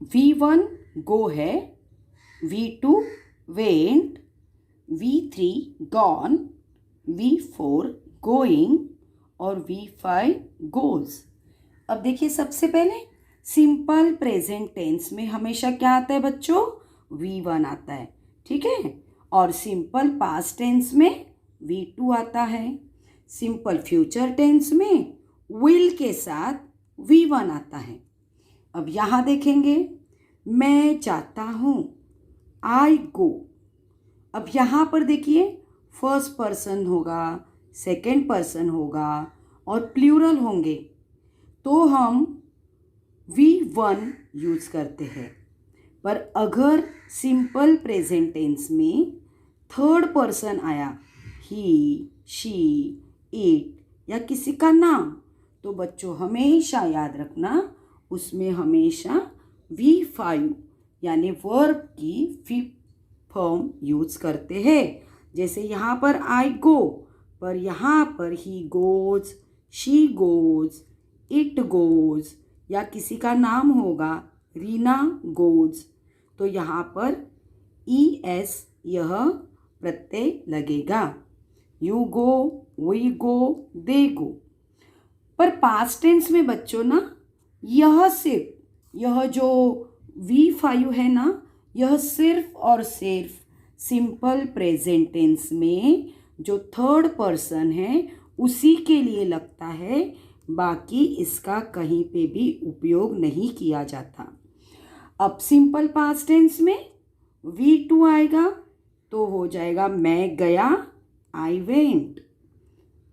V1 go है, V2 went, V3 gone, V4 going और V5 goes। अब देखिए सबसे पहले सिंपल प्रेजेंट टेंस में हमेशा क्या आता है बच्चों? V1 आता है, ठीक है। और सिंपल पास्ट टेंस में V2 आता है। सिंपल फ्यूचर टेंस में विल के साथ V1 आता है। अब यहाँ देखेंगे, मैं जाता हूँ, आई गो। अब यहाँ पर देखिए फर्स्ट पर्सन होगा, सेकंड पर्सन होगा और प्लूरल होंगे, तो हम V1 यूज़ करते हैं। पर अगर सिंपल प्रेजेंट टेंस में थर्ड पर्सन आया, ही, शी, इट या किसी का नाम, तो बच्चों हमेशा याद रखना उसमें हमेशा V5 यानी वर्ब की फिफ्थ फॉर्म यूज़ करते हैं। जैसे यहाँ पर आई गो, पर यहाँ पर he goes, she goes, it goes या किसी का नाम होगा रीना गोज, तो यहाँ पर ES यह प्रत्यय लगेगा। यू गो, वी गो, दे गो। पर पास्ट टेंस में बच्चों ना यह जो V5 है ना, यह सिर्फ और सिर्फ सिंपल प्रेजेंट टेंस में जो थर्ड पर्सन है उसी के लिए लगता है, बाकी इसका कहीं पे भी उपयोग नहीं किया जाता। अब सिंपल पास्ट टेंस में V2 आएगा तो हो जाएगा मैं गया, आई वेंट।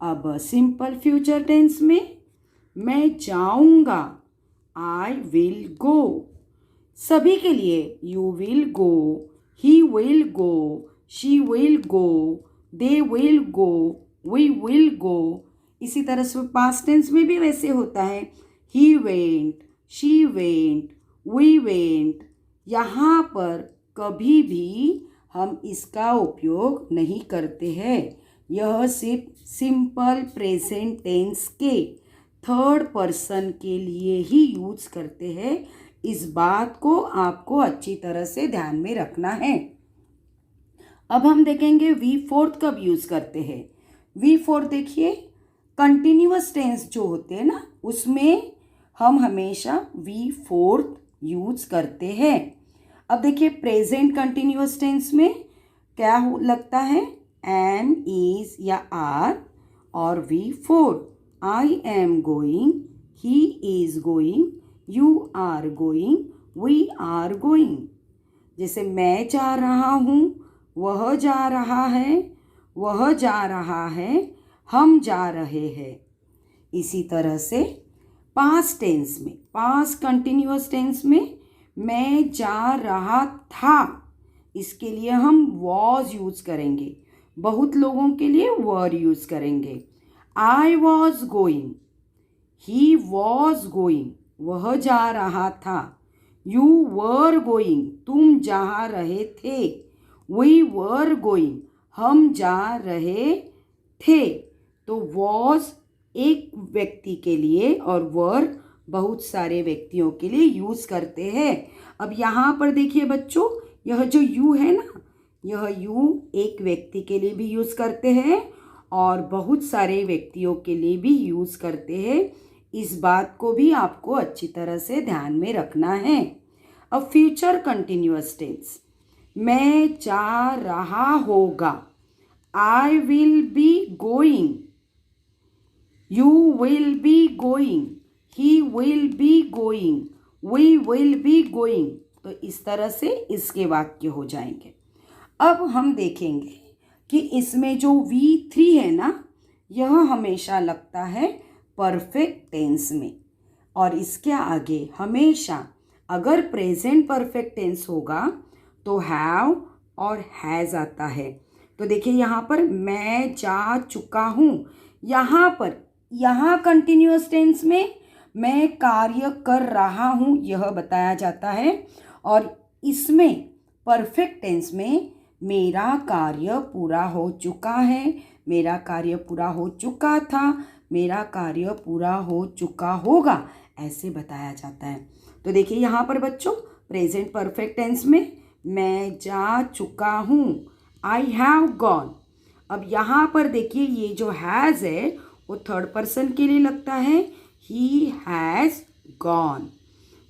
अब सिंपल फ्यूचर टेंस में मैं जाऊंगा, आई विल गो। सभी के लिए you will go, he will go, she will go, they will go, we will go. इसी तरह से पास्ट टेंस में भी वैसे होता है, he went, she went, we went. यहाँ पर कभी भी हम इसका उपयोग नहीं करते हैं। यह सिर्फ सिंपल प्रेजेंट टेंस के थर्ड पर्सन के लिए ही यूज़ करते हैं। इस बात को आपको अच्छी तरह से ध्यान में रखना है। अब हम देखेंगे V4 कब यूज़ करते हैं। V4 देखिए कंटिन्यूअस टेंस जो होते हैं ना, उसमें हम हमेशा V4 यूज़ करते हैं। अब देखिए प्रेजेंट कंटिन्यूअस टेंस में क्या लगता है? एम, इज या आर और V4। I am going, he is going, you are going, we are going. जैसे मैं जा रहा हूँ, वह जा रहा है, वह जा रहा है, हम जा रहे हैं। इसी तरह से पास्ट टेंस में, पास्ट कंटिन्यूअस टेंस में मैं जा रहा था, इसके लिए हम वॉज यूज़ करेंगे। बहुत लोगों के लिए वर यूज़ करेंगे। I was going, he was going, वह जा रहा था। यू वर गोइंग, तुम जा रहे थे। वी वर गोइंग, हम जा रहे थे। तो वॉज एक व्यक्ति के लिए और वर बहुत सारे व्यक्तियों के लिए यूज़ करते हैं। अब यहाँ पर देखिए बच्चों, यह जो यू है ना, यह यू एक व्यक्ति के लिए भी यूज़ करते हैं और बहुत सारे व्यक्तियों के लिए भी यूज़ करते हैं। इस बात को भी आपको अच्छी तरह से ध्यान में रखना है। अब फ्यूचर कंटिन्यूअस टेंस, मैं जा रहा होगा, I will be going, you will be going, he will be going, we will be going. तो इस तरह से इसके वाक्य हो जाएंगे। अब हम देखेंगे कि इसमें जो V3 है ना, यह हमेशा लगता है परफेक्ट टेंस में, और इसके आगे हमेशा अगर प्रेजेंट परफेक्ट टेंस होगा तो हैव और हैज़ आता है। तो देखिए यहाँ पर मैं जा चुका हूँ, यहाँ कंटिन्यूअस टेंस में मैं कार्य कर रहा हूँ यह बताया जाता है, और इसमें परफेक्ट टेंस में मेरा कार्य पूरा हो चुका है, मेरा कार्य पूरा हो चुका था, मेरा कार्य पूरा हो चुका होगा, ऐसे बताया जाता है। तो देखिए यहाँ पर बच्चों प्रेजेंट परफेक्ट टेंस में मैं जा चुका हूँ, आई हैव गॉन। अब यहाँ पर देखिए ये जो हैज़ है वो थर्ड पर्सन के लिए लगता है, ही हैज़ गॉन।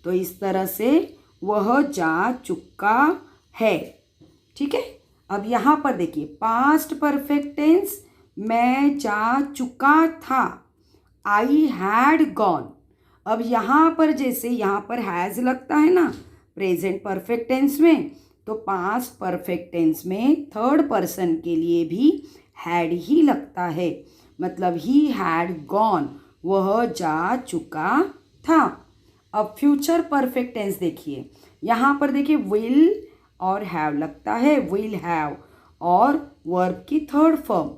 तो इस तरह से वह जा चुका है। ठीक है। अब यहाँ पर देखिए पास्ट परफेक्ट टेंस, मैं जा चुका था, आई हैड गॉन। अब यहाँ पर जैसे यहाँ पर हैज़ लगता है ना प्रेजेंट परफेक्ट टेंस में, तो पास्ट परफेक्ट टेंस में थर्ड पर्सन के लिए भी हैड ही लगता है, मतलब ही हैड गॉन, वह जा चुका था। अब फ्यूचर परफेक्ट टेंस देखिए, यहाँ पर देखिए विल और हैव लगता है, विल हैव, और वर्ब की third form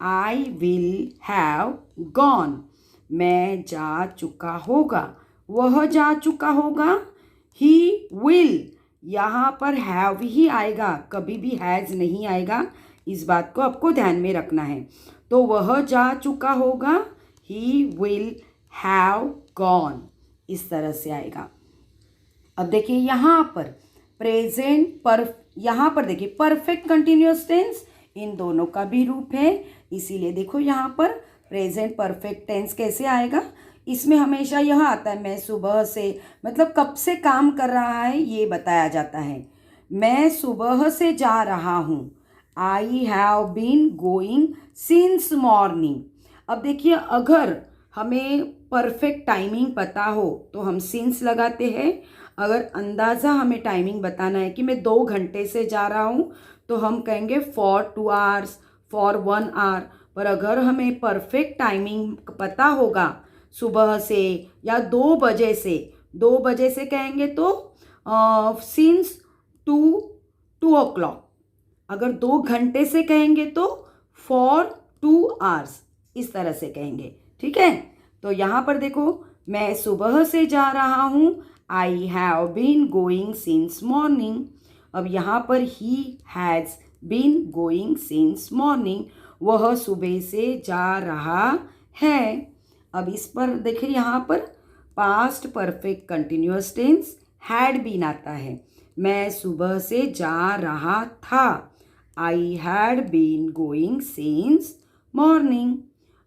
I will have gone, मैं जा चुका होगा, वह जा चुका होगा, ही विल, यहाँ पर हैव ही आएगा, कभी भी हैज़ नहीं आएगा, इस बात को आपको ध्यान में रखना है। तो वह जा चुका होगा, ही विल हैव गॉन, इस तरह से आएगा। अब देखिए यहाँ पर यहाँ पर देखिए परफेक्ट कंटिन्यूअस टेंस इन दोनों का भी रूप है, इसीलिए देखो यहाँ पर प्रेजेंट परफेक्ट टेंस कैसे आएगा। इसमें हमेशा यह आता है मैं सुबह से, मतलब कब से काम कर रहा है ये बताया जाता है। मैं सुबह से जा रहा हूँ, I have been going since morning. अब देखिए अगर हमें परफेक्ट टाइमिंग पता हो तो हम सिंस लगाते हैं, अगर अंदाज़ा हमें टाइमिंग बताना है कि मैं 2 घंटे से जा रहा हूँ तो हम कहेंगे फॉर 2 आवर्स, फॉर 1 आवर। पर अगर हमें परफेक्ट टाइमिंग पता होगा सुबह से या 2 बजे से, 2 बजे से कहेंगे तो सिंस 2 o'clock। अगर 2 घंटे से कहेंगे तो फॉर 2 आवर्स, इस तरह से कहेंगे। ठीक है। तो यहाँ पर देखो मैं सुबह से जा रहा हूँ, I have been going since morning. अब यहाँ पर he has been going since morning, वह सुबह से जा रहा है। अब इस पर देखिए यहाँ पर past perfect continuous tense had been आता है, मैं सुबह से जा रहा था, I had been going since morning.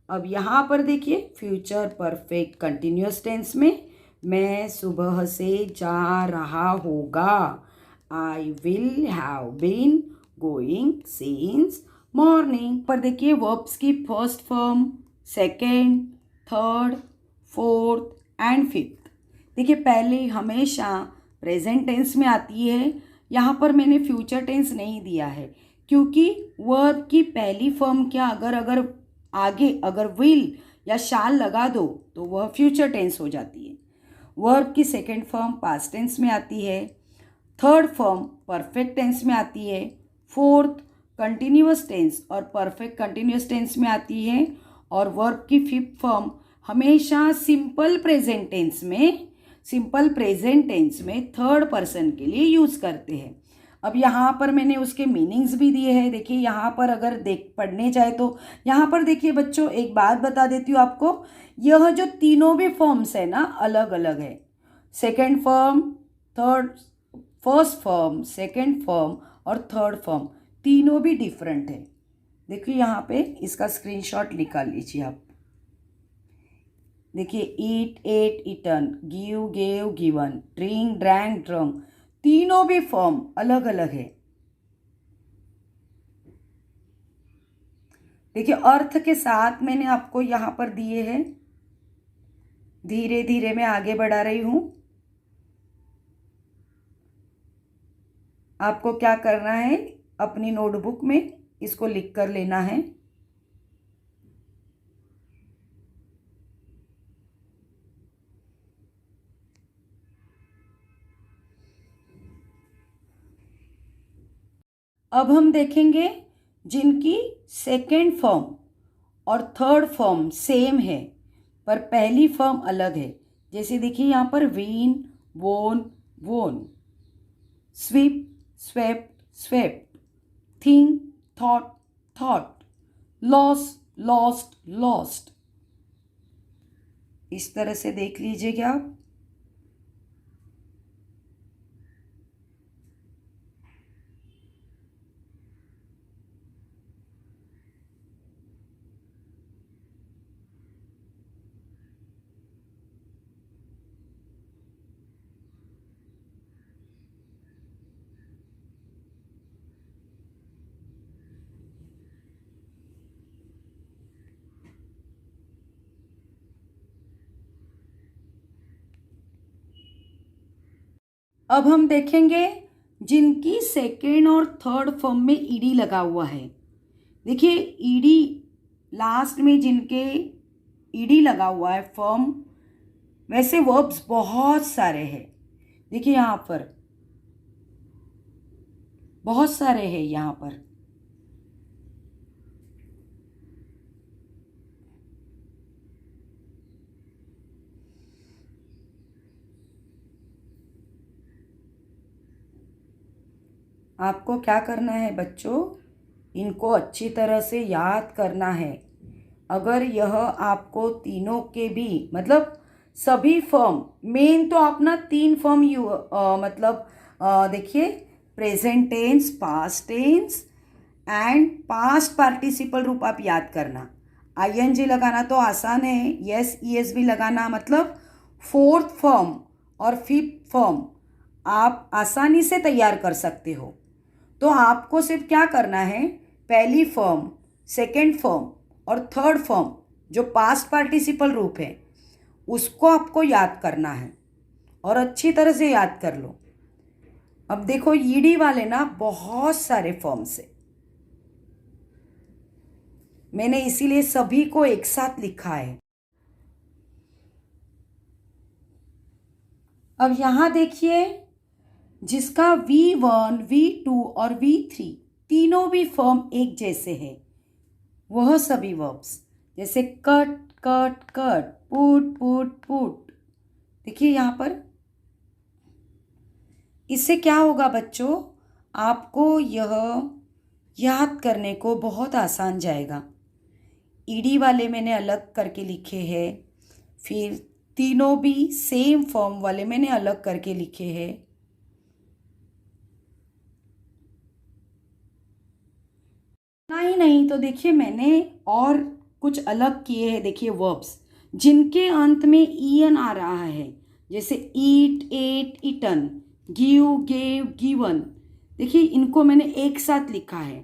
अब यहाँ पर देखिए फ्यूचर परफेक्ट कंटिन्यूअस टेंस में मैं सुबह से जा रहा होगा, I will have been going since morning. पर देखिए वर्ब्स की first form, second, third, fourth and fifth देखिए पहले हमेशा प्रेजेंट टेंस में आती है। यहाँ पर मैंने फ्यूचर टेंस नहीं दिया है क्योंकि वर्ब की पहली फॉर्म क्या अगर आगे अगर विल या शाल लगा दो तो वह फ्यूचर टेंस हो जाती है। वर्ब की सेकेंड फॉर्म पास्ट टेंस में आती है, थर्ड फॉर्म परफेक्ट टेंस में आती है, फोर्थ कंटिन्यूअस टेंस और परफेक्ट कंटिन्यूअस टेंस में आती है, और वर्ब की फिफ्थ फॉर्म हमेशा सिंपल प्रेजेंट टेंस में थर्ड पर्सन के लिए यूज़ करते हैं। अब यहाँ पर मैंने उसके मीनिंग्स भी दिए हैं। देखिए यहाँ पर अगर पढ़ने जाए तो यहाँ पर देखिए बच्चों एक बात बता देती हूँ आपको, यह जो तीनों भी फॉर्म्स है ना अलग अलग है। Second form, first form, second form और थर्ड फॉर्म तीनों भी डिफरेंट है। देखिए यहाँ पे इसका स्क्रीनशॉट निकाल लीजिए आप। देखिए eat, ate, eaten, give, gave, given, drink, drank, drunk, तीनों भी फॉर्म अलग अलग है। देखिए अर्थ के साथ मैंने आपको यहाँ पर दिए हैं। धीरे धीरे मैं आगे बढ़ा रही हूँ। आपको क्या करना है, अपनी नोटबुक में इसको लिख कर लेना है। अब हम देखेंगे जिनकी सेकेंड फॉर्म और थर्ड फॉर्म सेम है पर पहली फॉर्म अलग है। जैसे देखिए यहाँ पर win, won, won, sweep, swept, swept, think, thought, thought, loss, lost, lost. इस तरह से देख लीजिएगा आप। अब हम देखेंगे जिनकी सेकेंड और थर्ड फॉर्म में ईडी लगा हुआ है। देखिए ईडी लास्ट में जिनके ईडी लगा हुआ है फॉर्म, वैसे वर्ब्स बहुत सारे हैं। देखिए यहाँ पर बहुत सारे हैं यहाँ पर। आपको क्या करना है बच्चों, इनको अच्छी तरह से याद करना है। अगर यह आपको तीनों के भी मतलब सभी फॉर्म, मेन तो अपना 3 फॉर्म देखिए present tense, past tense and past participle रूप आप याद करना। आईएनजी लगाना तो आसान है, यस ईएस भी लगाना, मतलब 4th फॉर्म और 5th फॉर्म आप आसानी से तैयार कर सकते हो। तो आपको सिर्फ क्या करना है, पहली फॉर्म, सेकेंड फॉर्म और थर्ड फॉर्म जो पास्ट पार्टिसिपल रूप है उसको आपको याद करना है और अच्छी तरह से याद कर लो। अब देखो ईडी वाले ना बहुत सारे फॉर्म्स है, मैंने इसीलिए सभी को एक साथ लिखा है। अब यहाँ देखिए जिसका V1, V2 और V3 तीनों भी फॉर्म एक जैसे हैं, वह सभी वर्ब्स जैसे cut cut cut, put put put. देखिए यहाँ पर इससे क्या होगा बच्चों, आपको यह याद करने को बहुत आसान जाएगा। ईडी वाले मैंने अलग करके लिखे हैं, फिर तीनों भी सेम फॉर्म वाले मैंने अलग करके लिखे हैं। नहीं तो देखिए मैंने और कुछ अलग किए हैं। देखिए वर्ब्स जिनके अंत में ईएन आ रहा है, जैसे eat, ate, eaten, give, gave, given. देखिए इनको मैंने एक साथ लिखा है।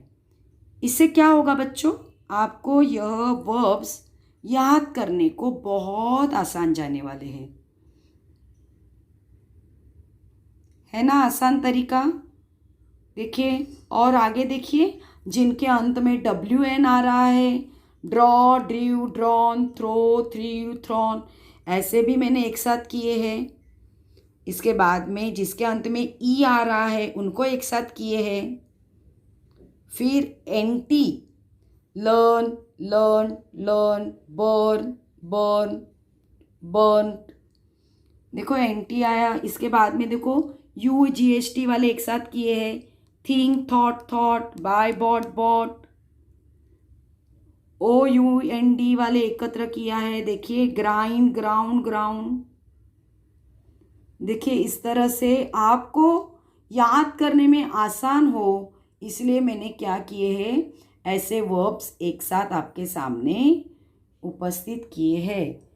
इससे क्या होगा बच्चों, आपको यह वर्ब्स याद करने को बहुत आसान जाने वाले हैं, है ना, आसान तरीका। देखिए और आगे देखिए जिनके अंत में WN आ रहा है, draw, drew, drawn, throw, threw, thrown, ऐसे भी मैंने एक साथ किए हैं। इसके बाद में जिसके अंत में ई आ रहा है उनको एक साथ किए हैं। फिर NT, learn, learn, learn, burn, burn, burn. देखो NT आया। इसके बाद में देखो UGST वाले एक साथ किए हैं, think, thought, thought, buy, bought, bought. OUND वाले एकत्र किया है, देखिए ग्राइंड, ग्राउंड, ग्राउंड। देखिए इस तरह से आपको याद करने में आसान हो, इसलिए मैंने क्या किए हैं, ऐसे वर्ब्स एक साथ आपके सामने उपस्थित किए हैं।